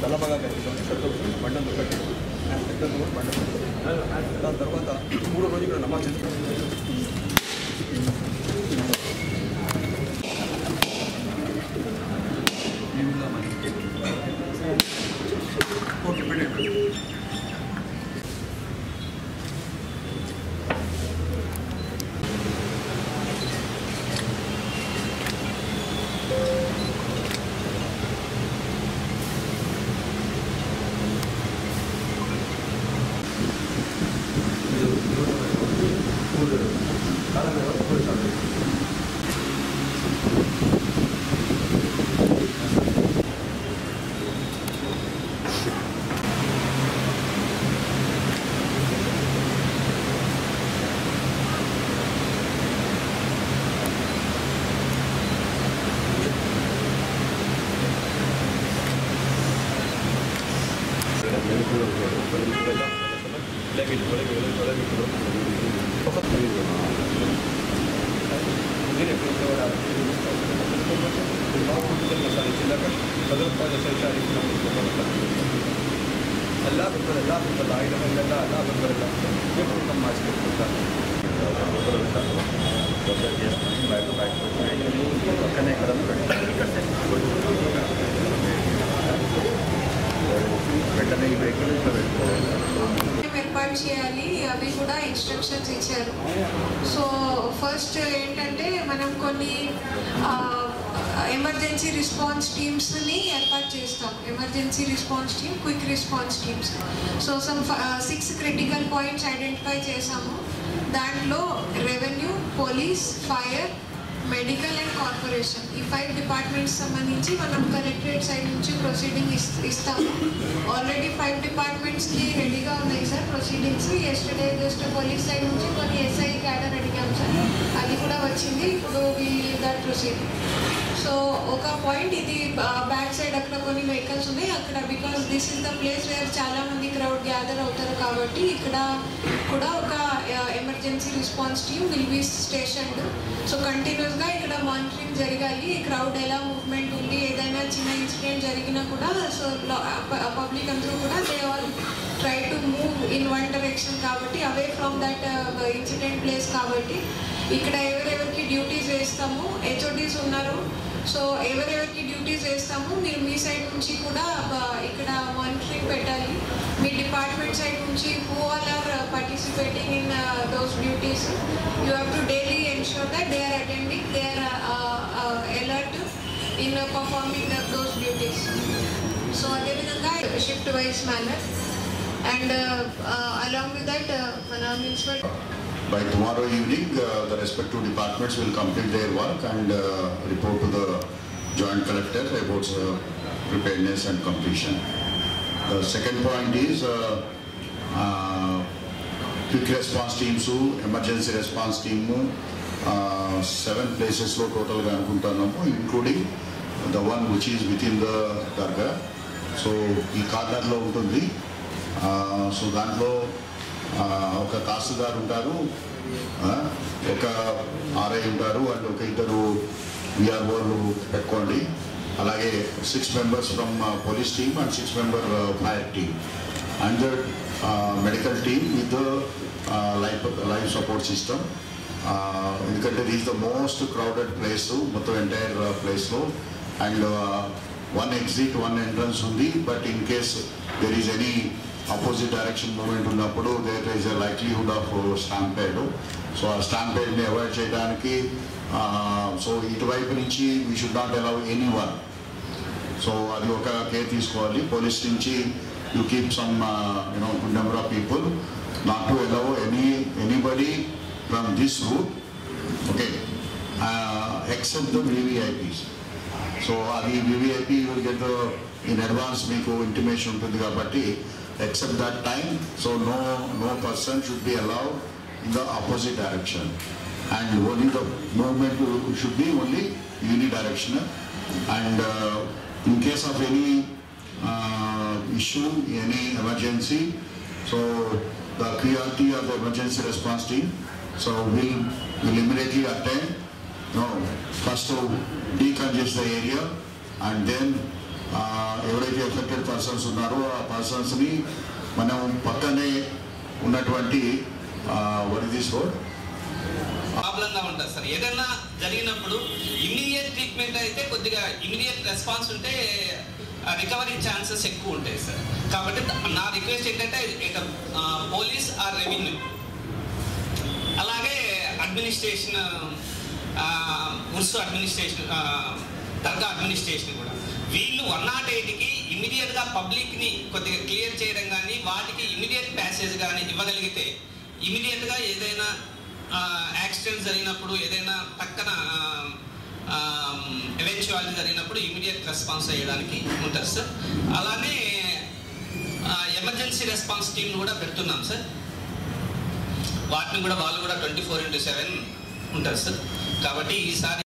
తలపగా బండం కట్టి బండం దాని తర్వాత 3 రోజులు ఇక్కడ నమాజ్ చేసుకుంటాం. ఏర్పాటు చేయాలి అవి కూడా ఇన్స్ట్రక్షన్స్ ఇచ్చారు. సో ఫస్ట్ ఏంటంటే మనం కొన్ని ఎమర్జెన్సీ రెస్పాన్స్ టీమ్స్ని ఏర్పాటు చేస్తాం. Emergency response team, quick response teams. So 6 critical points identify చేసాము. దాంట్లో revenue, police, fire, medical and corporation, ఈ 5 డిపార్ట్మెంట్స్ సంబంధించి మనం కలెక్టరేట్ సైడ్ నుంచి ప్రొసీడింగ్ ఇస్తాము. ఆల్రెడీ 5 డిపార్ట్మెంట్స్కి రెడీగా ఉన్నాయి sir proceedings. Yesterday just police side నుంచి కొన్ని ఎస్ఐ క్యాడర్ అడిగాం సార్, అది కూడా వచ్చింది. ఇప్పుడు దట్ ప్రొసీడింగ్. సో ఒక పాయింట్ ఇది బ్యాక్ సైడ్ అక్కడ కొన్ని వెహికల్స్ ఉన్నాయి అక్కడ, because this is the place where చాలామంది క్రౌడ్ గ్యాదర్ అవుతారు కాబట్టి ఇక్కడ కూడా ఒక emergency response team will be stationed. So కంటిన్యూస్గా ఇక్కడ మానిటరింగ్ జరగాలి. క్రౌడ్ ఎలా మూవ్మెంట్ ఉంది, ఏదైనా చిన్న ఇన్సిడెంట్ జరిగినా కూడా సో పబ్లిక్ అందరూ కూడా they all try to move in one direction కాబట్టి, away from that incident place కాబట్టి ఇక్కడ ఎవరెవరికి డ్యూటీస్ వేస్తాము, హెచ్ఓడీస్ ఉన్నారు. సో ఎవరెవరికి డ్యూటీస్ వేస్తాము మీరు మీ సైడ్ నుంచి కూడా ఇక్కడ మానిటరింగ్ పెట్టాలి. మీ డిపార్ట్మెంట్ సైడ్ నుంచి who all are participating in those duties, you have to daily ensure that they are attending, they are alert in performing those duties. So adevidanga shift wise manner and along with that mana municipal by tomorrow evening the respective departments will complete their work and report to the joint collector about preparedness and completion. The second point is quick response teams, emergency response team 7 places lo total ga anukuntanamu, including the one which is within the darga. So ee corner lo untundi. So dantlo oka tahsildar untaru, oka RI untaru and oka iddaru VRO lu pettukondi. Alage 6 members from police team and 6 member fire team and the medical team with the life support system. Because this is the most crowded place, the entire place, and one exit, one entrance only. But in case there is any opposite direction movement unnappudu, there is a likelihood of stampede. So a stampede ni avoid cheyadaniki, so ituvaipu nunchi we should not allow anyone. So adi oka care teeskovali. Police nunchi you keep some good number of people not to allow anybody from this route, okay, except the VVIPs. So the VVIP will get in advance meeku intimation untundi kabatti, except that time, so no person should be allowed in the opposite direction, and only the movement should be only unidirectional. And in case of any issue, any emergency, so the priority of the emergency response team, so will immediately attend, first to decongest the area, and then ఎవరైతే affected persons ఉన్నారో ఆ పర్సన్స్ని మనం పక్కనే ఉన్నటువంటి what is this road? ప్రాబ్లంగా ఉంటుంది sir. ఏదైనా జరిగినప్పుడు immediate treatment అయితే కొద్దిగా ఇమీడియట్ రెస్పాన్స్ ఉంటే రికవరీ ఛాన్సెస్ ఎక్కువ ఉంటాయి సార్. కాబట్టి నా రిక్వెస్ట్ ఏంటంటే పోలీస్ ఆర్ రెవెన్యూ, అలాగే అడ్మినిస్ట్రేషన్, ఉర్సు అడ్మినిస్ట్రేషన్, దర్గా అడ్మినిస్ట్రేషన్ కూడా వీళ్ళు 108కి ఇమీడియట్గా పబ్లిక్ని కొద్దిగా క్లియర్ చేయడం కానీ, వాటికి ఇమీడియట్ ప్యాసేజ్ కానీ ఇవ్వగలిగితే ఇమీడియట్గా ఏదైనా యాక్సిడెంట్ జరిగినప్పుడు, ఏదైనా పక్కన ఎవెన్చువాలిటీ జరిగినప్పుడు ఇమీడియట్ రెస్పాన్స్ అయ్యడానికి ఉంటుంది సార్. అలానే ఎమర్జెన్సీ రెస్పాన్స్ టీంను కూడా పెడుతున్నాం సార్. వాటిని కూడా వాళ్ళు కూడా 24/7 ఉంటారు సార్. కాబట్టి ఈసారి